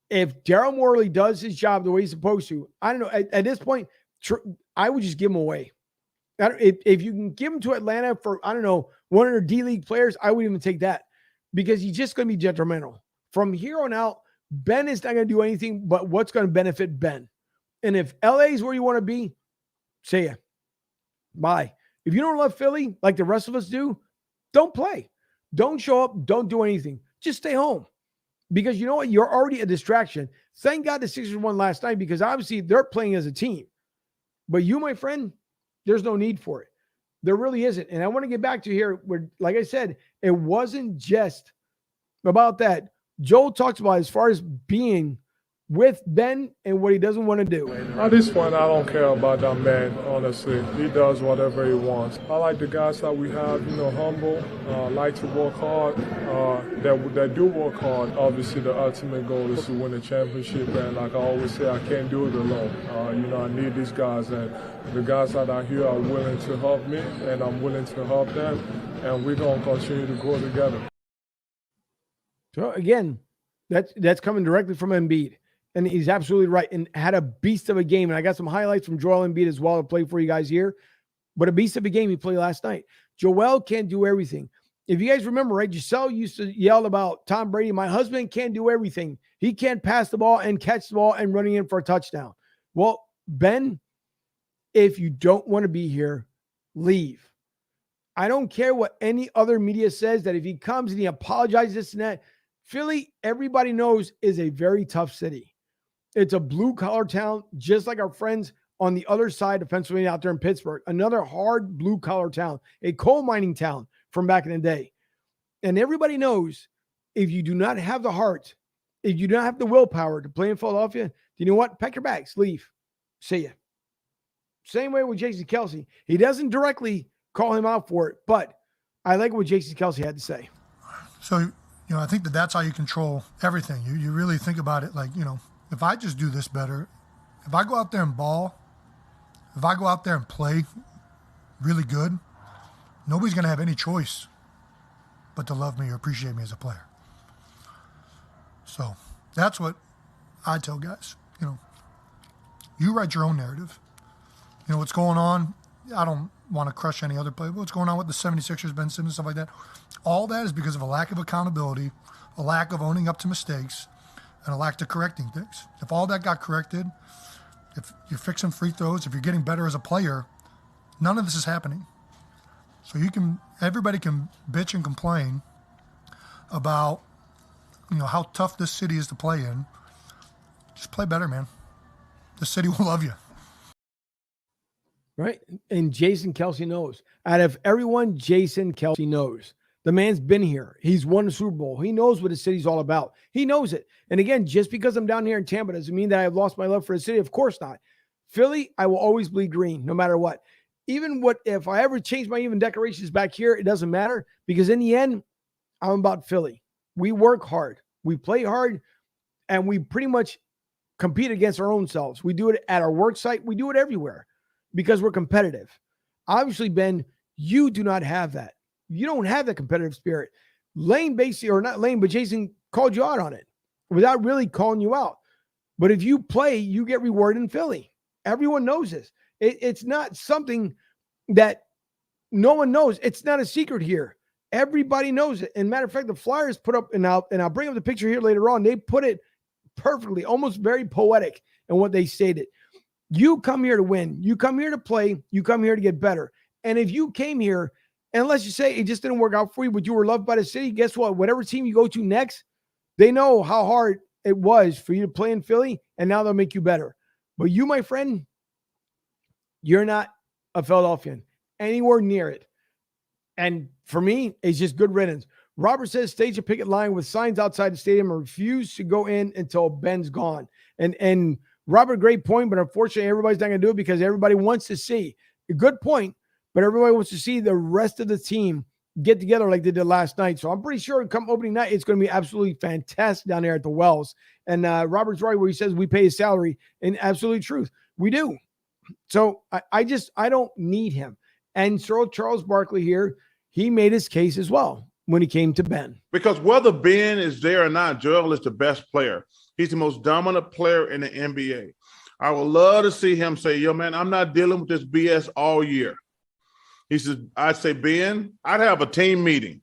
if Daryl Morley does his job the way he's supposed to, I don't know. At this point, I would just give him away. If you can give him to Atlanta for, I don't know, one of their D-League players, I wouldn't even take that, because he's just going to be detrimental. From here on out, Ben is not going to do anything but what's going to benefit Ben. And if LA is where you want to be, see ya. Bye. If you don't love Philly like the rest of us do, don't play. Don't show up. Don't do anything. Just stay home. Because you know what? You're already a distraction. Thank God the Sixers won last night, because obviously they're playing as a team. But you, my friend, there's no need for it. There really isn't. And I want to get back to here where, like I said, it wasn't just about that. Joel talks about as far as being with Ben and what he doesn't want to do. At this point, I don't care about that man, honestly. He does whatever he wants. I like the guys that we have, humble, like to work hard, that do work hard. Obviously, the ultimate goal is to win a championship, and like I always say, I can't do it alone. I need these guys, and the guys that are here are willing to help me, and I'm willing to help them, and we're going to continue to grow together. So again, that's coming directly from Embiid. And he's absolutely right, and had a beast of a game. And I got some highlights from Joel Embiid as well to play for you guys here. But a beast of a game he played last night. Joel can't do everything. If you guys remember, right, Giselle used to yell about Tom Brady, my husband can't do everything. He can't pass the ball and catch the ball and running in for a touchdown. Well, Ben, if you don't want to be here, leave. I don't care what any other media says, that if he comes and he apologizes this and that. Philly, everybody knows, is a very tough city. It's a blue-collar town, just like our friends on the other side of Pennsylvania out there in Pittsburgh. Another hard blue-collar town, a coal mining town from back in the day. And everybody knows, if you do not have the heart, if you don't have the willpower to play in Philadelphia, you know what? Pack your bags, leave. See ya. Same way with Jason Kelsey. He doesn't directly call him out for it, but I like what Jason Kelsey had to say. So, I think that's how you control everything. You really think about it like, if I just do this better, if I go out there and ball, if I go out there and play really good, nobody's going to have any choice but to love me or appreciate me as a player. So that's what I tell guys. You write your own narrative. What's going on, I don't want to crush any other player, but what's going on with the 76ers, Ben Simmons, stuff like that, all that is because of a lack of accountability, a lack of owning up to mistakes, and a lack of correcting things. If all that got corrected, if you're fixing free throws, if you're getting better as a player, none of this is happening. So everybody can bitch and complain about, how tough this city is to play in. Just play better, man. The city will love you. Right? And Jason Kelsey knows. Out of everyone, Jason Kelsey knows. The man's been here. He's won the Super Bowl. He knows what the city's all about. He knows it. And again, just because I'm down here in Tampa doesn't mean that I've lost my love for the city. Of course not. Philly, I will always bleed green, no matter what. If I ever change my even decorations back here, it doesn't matter, because in the end, I'm about Philly. We work hard. We play hard, and we pretty much compete against our own selves. We do it at our work site. We do it everywhere because we're competitive. Obviously, Ben, you do not have that. You don't have that competitive spirit. Lane basically, or not Lane, but Jason called you out on it without really calling you out. But if you play, you get rewarded in Philly. Everyone knows this. It's not something that no one knows. It's not a secret here. Everybody knows it. And matter of fact, the Flyers put up, and I'll bring up the picture here later on. They put it perfectly, almost very poetic in what they stated. You come here to win. You come here to play. You come here to get better. And if you came here, and let's just say it just didn't work out for you, but you were loved by the city, guess what? Whatever team you go to next, they know how hard it was for you to play in Philly, and now they'll make you better. But you, my friend, you're not a Philadelphian anywhere near it. And for me, it's just good riddance. Robert says stage a picket line with signs outside the stadium and refuse to go in until Ben's gone. And Robert, great point, but unfortunately, everybody's not going to do it because everybody wants to see. A good point, but everybody wants to see the rest of the team get together like they did last night. So I'm pretty sure come opening night, it's going to be absolutely fantastic down there at the Wells. And Robert's right where he says we pay his salary. And absolutely truth, we do. So I don't need him. And Sir Charles Barkley here, he made his case as well when he came to Ben. Because whether Ben is there or not, Joel is the best player. He's the most dominant player in the NBA. I would love to see him say, yo, man, I'm not dealing with this BS all year. He says, I'd say, Ben, I'd have a team meeting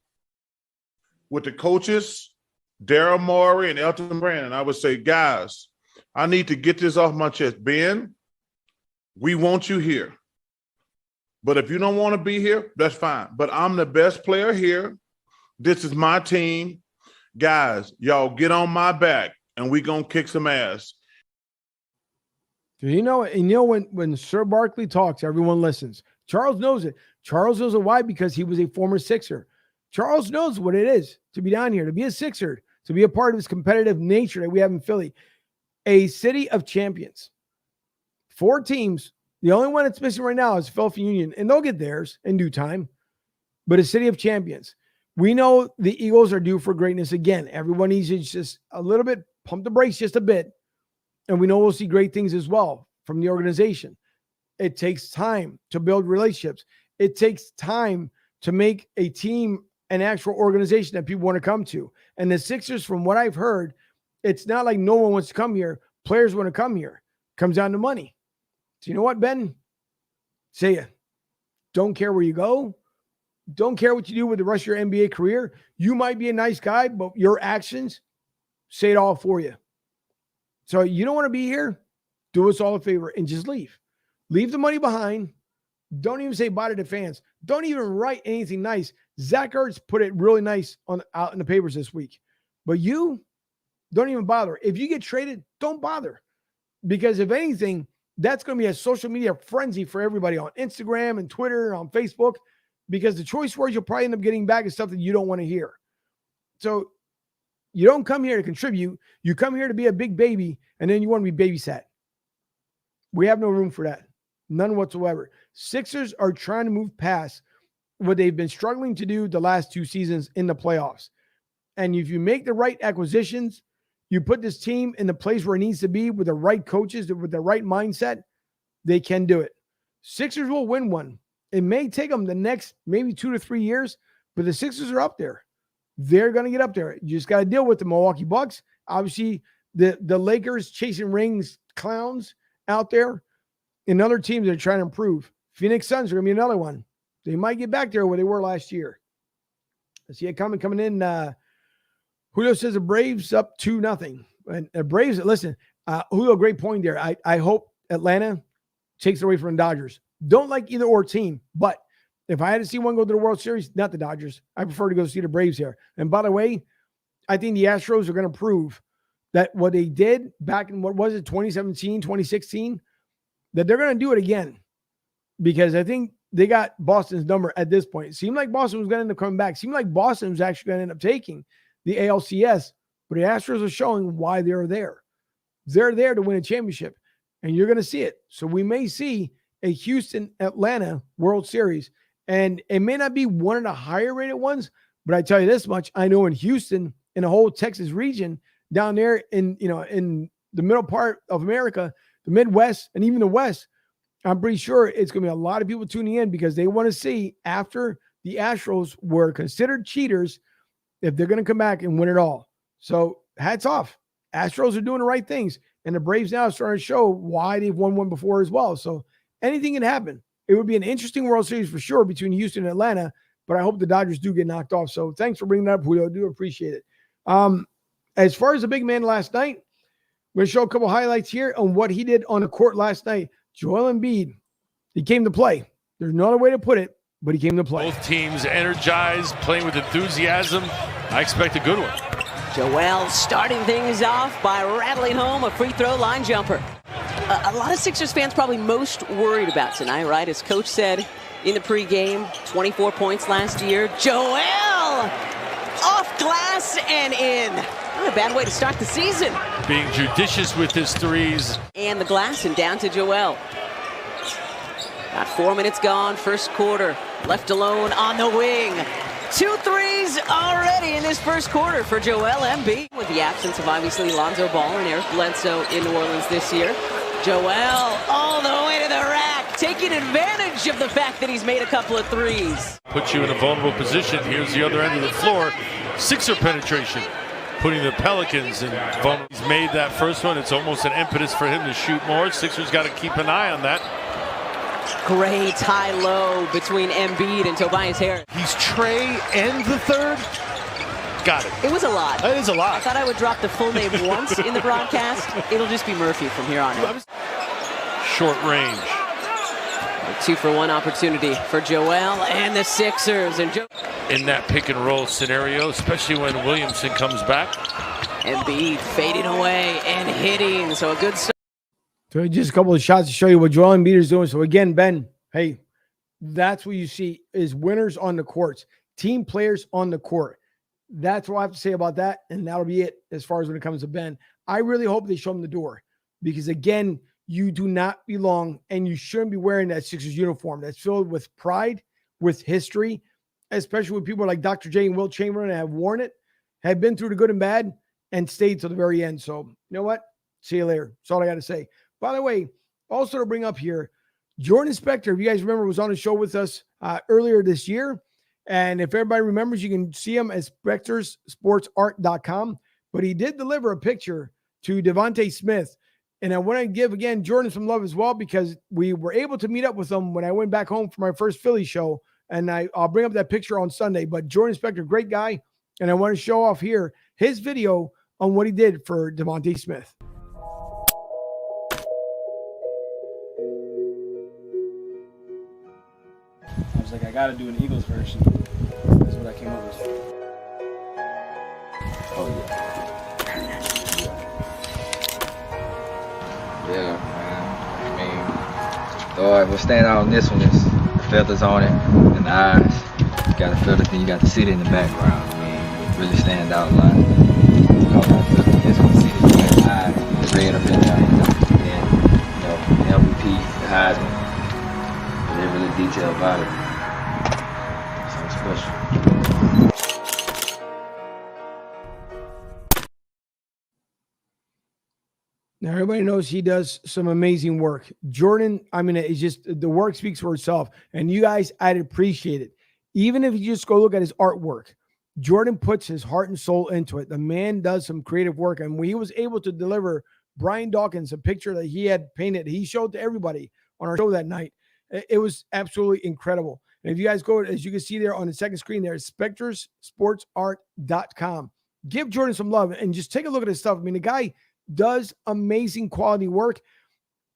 with the coaches, Daryl Morey and Elton Brand. I would say, guys, I need to get this off my chest. Ben, we want you here. But if you don't want to be here, that's fine. But I'm the best player here. This is my team. Guys, y'all get on my back, and we going to kick some ass. When Sir Barkley talks, everyone listens. Charles knows it. Charles knows it. Why? Because he was a former Sixer. Charles knows what it is to be down here, to be a Sixer, to be a part of this competitive nature that we have in Philly. A city of champions. 4 teams. The only one that's missing right now is Philadelphia Union, and they'll get theirs in due time. But a city of champions. We know the Eagles are due for greatness again. Everyone needs to just a little bit, pump the brakes just a bit. And we know we'll see great things as well from the organization. It takes time to build relationships. It takes time to make a team an actual organization that people want to come to. And the Sixers, from what I've heard, it's not like no one wants to come here. Players want to come here. It comes down to money. So you know what, Ben? Say it. Don't care where you go. Don't care what you do with the rest of your NBA career. You might be a nice guy, but your actions say it all for you. So you don't want to be here? Do us all a favor and just leave. Leave the money behind. Don't even say bye to the fans. Don't even write anything nice. Zach Ertz put it really nice out in the papers this week. But you don't even bother. If you get traded, don't bother. Because if anything, that's going to be a social media frenzy for everybody on Instagram and Twitter and on Facebook, because the choice words you'll probably end up getting back is stuff that you don't want to hear. So you don't come here to contribute. You come here to be a big baby, and then you want to be babysat. We have no room for that. None whatsoever. Sixers are trying to move past what they've been struggling to do the last 2 seasons in the playoffs. And if you make the right acquisitions, you put this team in the place where it needs to be with the right coaches, with the right mindset, they can do it. Sixers will win one. It may take them the next maybe 2 to 3 years, but the Sixers are up there. They're going to get up there. You just got to deal with the Milwaukee Bucks. Obviously, the Lakers chasing rings clowns out there, and other teams that are trying to improve. Phoenix Suns are going to be another one. They might get back there where they were last year. I see it coming in. Julio says the Braves up 2-0. And the Braves, listen, Julio, great point there. I hope Atlanta takes it away from the Dodgers. Don't like either or team, but if I had to see one go to the World Series, not the Dodgers. I prefer to go see the Braves here. And by the way, I think the Astros are going to prove that what they did back in, 2017, 2016, that they're going to do it again. Because I think they got Boston's number at this point. It seemed like Boston was going to end up coming back. It seemed like Boston was actually going to end up taking the ALCS, but the Astros are showing why they're there. They're there to win a championship, and you're going to see it. So we may see a Houston-Atlanta World Series, and it may not be one of the higher-rated ones, but I tell you this much, I know in Houston, in the whole Texas region, down there in the middle part of America, the Midwest, and even the West, I'm pretty sure it's going to be a lot of people tuning in because they want to see, after the Astros were considered cheaters, if they're going to come back and win it all. So hats off. Astros are doing the right things, and the Braves now are starting to show why they've won one before as well. So anything can happen. It would be an interesting World Series for sure between Houston and Atlanta, but I hope the Dodgers do get knocked off. So thanks for bringing that up, Julio. I do appreciate it. As far as the big man last night, we're going to show a couple highlights here on what he did on the court last night. Joel Embiid, he came to play. There's no other way to put it, but he came to play. Both teams energized, playing with enthusiasm. I expect a good one. Joel starting things off by rattling home a free throw line jumper. A lot of Sixers fans probably most worried about tonight, right? As Coach said in the pregame, 24 points last year. Joel off glass and in. Not a bad way to start the season. Being judicious with his threes. And the glass and down to Joel. Got 4 minutes gone, first quarter. Left alone on the wing. 2 threes already in this first quarter for Joel Embiid. With the absence of obviously Lonzo Ball and Eric Bledsoe in New Orleans this year. Joel all the way to the rack, taking advantage of the fact that he's made a couple of threes. Puts you in a vulnerable position. Here's the other end of the floor. Sixer penetration, putting the Pelicans in vulnerable. He's made that first one. It's almost an impetus for him to shoot more. Sixers got to keep an eye on that. Great high-low between Embiid and Tobias Harris. He's Trey and the third. Got it. It was a lot. It is a lot. I thought I would drop the full name once in the broadcast. It'll just be Murphy from here on out. Short range. A 2-for-1 opportunity for Joel and the Sixers. And in that pick and roll scenario, especially when Williamson comes back. Embiid fading away and hitting. So a good start. So just a couple of shots to show you what Joel Embiid is doing. So again, Ben, hey, that's what you see is winners on the courts, team players on the court. That's what I have to say about that, and that'll be it as far as when it comes to Ben. I really hope they show him the door because, again, you do not belong and you shouldn't be wearing that Sixers uniform that's filled with pride, with history, especially with people like Dr. J and Wilt Chamberlain that have worn it, have been through the good and bad, and stayed to the very end. So, you know what? See you later. That's all I got to say. By the way, also to bring up here, Jordan Spector, if you guys remember, was on the show with us earlier this year. And if everybody remembers, you can see him at SpectorSportsArt.com. But he did deliver a picture to Devontae Smith. And I want to give, again, Jordan some love as well because we were able to meet up with him when I went back home for my first Philly show. And I'll bring up that picture on Sunday. But Jordan Spector, great guy. And I want to show off here his video on what he did for Devontae Smith. I was like, I gotta do an Eagles version. That's what I came up with. Oh yeah, man. I mean, what stand out on this one is the feathers on it and the eyes. You got the feathers, then you got the city in the background. I mean, it really stand out a lot. This one, see the eye, the red up in there, and the MVP, the Heisman. really detailed about it. Something special. Now, everybody knows he does some amazing work. Jordan, I mean, it's just the work speaks for itself. And you guys, I'd appreciate it. Even if you just go look at his artwork, Jordan puts his heart and soul into it. The man does some creative work. And when he was able to deliver Brian Dawkins a picture that he had painted, he showed to everybody on our show that night. It was absolutely incredible. And if you guys go, as you can see there on the second screen there, spectresportsart.com. Give Jordan some love and just take a look at his stuff. I mean, the guy does amazing quality work.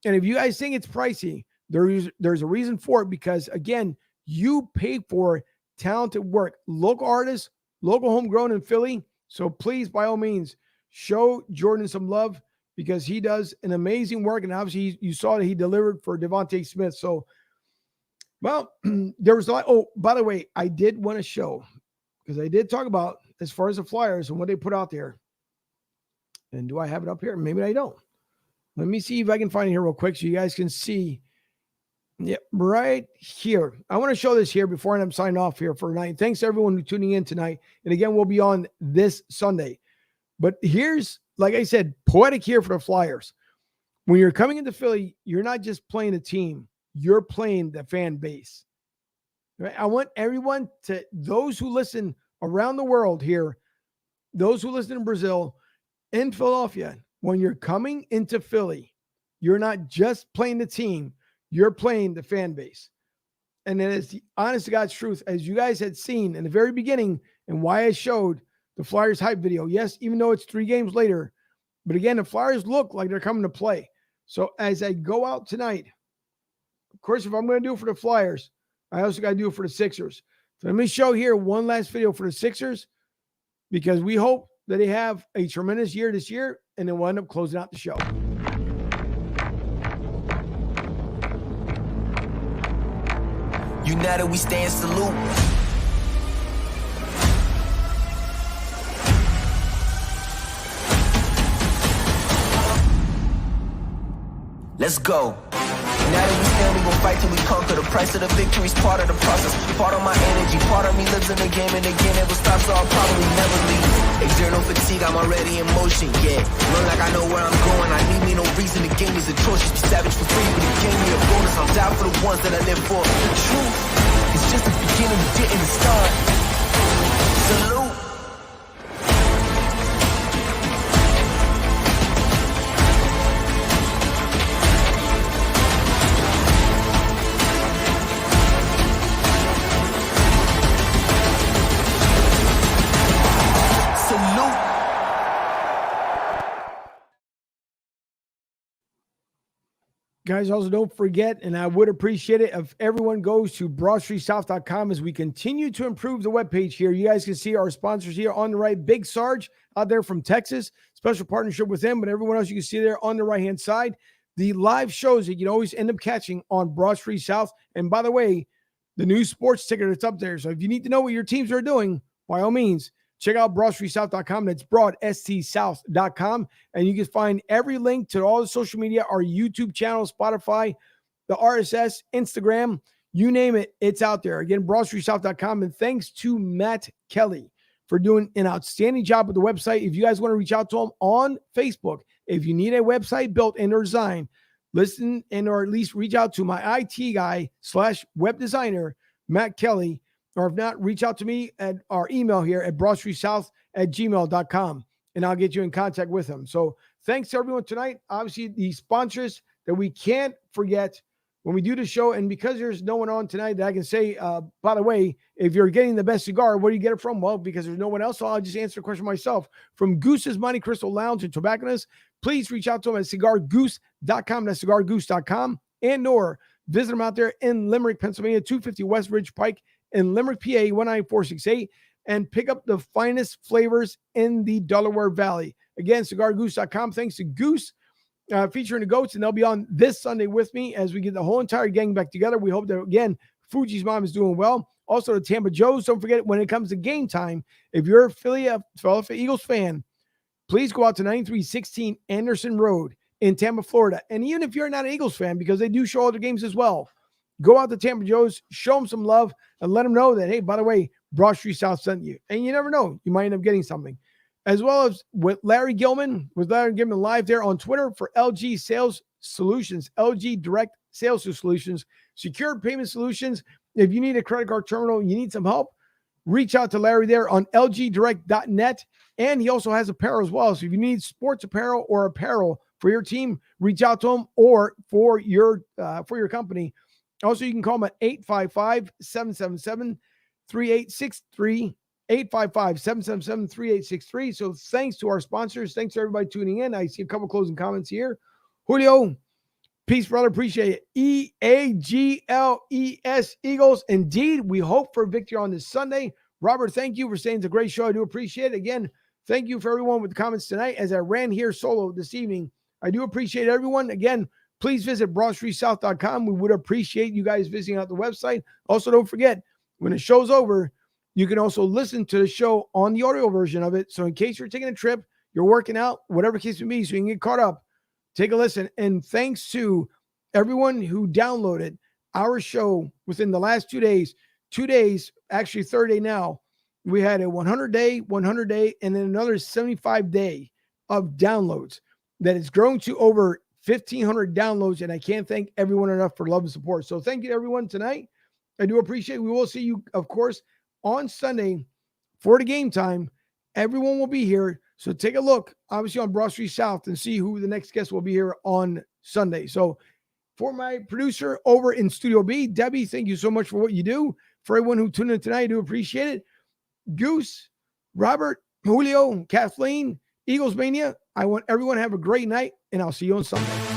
And if you guys think it's pricey, there's a reason for it, because again, you pay for talented work, local artists, local homegrown in Philly. So please, by all means, show Jordan some love, because he does an amazing work. And obviously you saw that he delivered for Devontae Smith. So, well, there was a lot. Oh, by the way, I did want to show, because I did talk about as far as the Flyers and what they put out there. And do I have it up here? Maybe I don't. Let me see if I can find it here real quick so you guys can see. Yeah, right here. I want to show this here before I'm signing off here for tonight. Thanks to everyone who's tuning in tonight. And again, we'll be on this Sunday. But here's, like I said, poetic here for the Flyers. When you're coming into Philly, you're not just playing a team. You're playing the fan base. Right? I want everyone to, those who listen around the world here, those who listen in Brazil, in Philadelphia, when you're coming into Philly, you're not just playing the team, you're playing the fan base. And it is the honest to God's truth, as you guys had seen in the very beginning, and why I showed the Flyers hype video. Yes, even though it's 3 games later, but again, the Flyers look like they're coming to play. So as I go out tonight, of course, if I'm going to do it for the Flyers, I also got to do it for the Sixers. So let me show here one last video for the Sixers, because we hope that they have a tremendous year this year, and then we'll end up closing out the show. United we stand salute. Let's go. United we stand, we gon' fight till we conquer. The price of the victory's part of the process. Part of my energy, part of me lives in the game, and again it will stop, so I'll probably never leave. Exert no fatigue, I'm already in motion, yeah. Run like I know where I'm going, I need me no reason. The game is atrocious, be savage for free, but the game me a bonus. I'll die for the ones that I live for. The truth, it's just the beginning, we didn't start. Salute. Guys, also don't forget, and I would appreciate it if everyone goes to BroadStreetSouth.com as we continue to improve the webpage here. You guys can see our sponsors here on the right. Big Sarge out there from Texas, special partnership with them, but everyone else you can see there on the right-hand side. The live shows that you can always end up catching on Broad Street South. And by the way, the new sports ticker that's up there. So if you need to know what your teams are doing, by all means, check out BroadStreetSouth.com. That's BroadStSouth.com. And you can find every link to all the social media, our YouTube channel, Spotify, the RSS, Instagram, you name it, it's out there. Again, BroadStreetSouth.com. And thanks to Matt Kelly for doing an outstanding job with the website. If you guys want to reach out to him on Facebook, if you need a website built and or designed, listen and or at least reach out to my IT guy / web designer, Matt Kelly. Or if not, reach out to me at our email here at broadstreetsouth@gmail.com, and I'll get you in contact with him. So thanks to everyone tonight. Obviously, the sponsors that we can't forget when we do the show, and because there's no one on tonight that I can say, by the way, if you're getting the best cigar, where do you get it from? Well, because there's no one else, so I'll just answer the question myself. From Goose's Monte Cristo Lounge and Tobacconist, please reach out to them at cigargoose.com. That's cigargoose.com. And or visit them out there in Limerick, Pennsylvania, 250 West Ridge Pike, in Limerick, PA, 19468, and pick up the finest flavors in the Delaware Valley. Again, cigargoose.com. Thanks to Goose featuring the Goats, and they'll be on this Sunday with me as we get the whole entire gang back together. We hope that, again, Fuji's mom is doing well. Also, the Tampa Joes. Don't forget, when it comes to game time, if you're a Philadelphia Eagles fan, please go out to 9316 Anderson Road in Tampa, Florida. And even if you're not an Eagles fan, because they do show other games as well, Go out to Tampa Joe's, show them some love, and let them know that, hey, by the way, Broad Street South sent you. And you never know, you might end up getting something. As well as with Larry Gilman live there on Twitter for LG Sales Solutions, LG Direct Sales Solutions, secure payment solutions. If you need a credit card terminal, you need some help, reach out to Larry there on lgdirect.net. And he also has apparel as well. So if you need sports apparel or apparel for your team, reach out to him or for your company. Also, you can call him at 855-777-3863. 855-777-3863. So thanks to our sponsors. Thanks to everybody tuning in. I see a couple closing comments here. Julio, peace, brother. Appreciate it. EAGLES, Eagles. Indeed, we hope for a victory on this Sunday. Robert, thank you for saying it's a great show. I do appreciate it. Again, thank you for everyone with the comments tonight as I ran here solo this evening. I do appreciate everyone. Again, please visit BroadStreetSouth.com. We would appreciate you guys visiting out the website. Also, don't forget, when the show's over, you can also listen to the show on the audio version of it. So in case you're taking a trip, you're working out, whatever case may be, so you can get caught up, take a listen. And thanks to everyone who downloaded our show within the last 2 days, actually third day now, we had a 100-day, and then another 75-day of downloads that has grown to over 1,500 downloads. And I can't thank everyone enough for love and support. So thank you to everyone tonight. I do appreciate it. We will see you, of course, on Sunday for the game time. Everyone will be here. So take a look, obviously, on Broad Street South and see who the next guest will be here on Sunday. So for my producer over in Studio B, Debbie, thank you so much for what you do. For everyone who tuned in tonight, I do appreciate it. Goose, Robert, Julio, Kathleen, Eagles Mania, I want everyone to have a great night, and I'll see you on Sunday.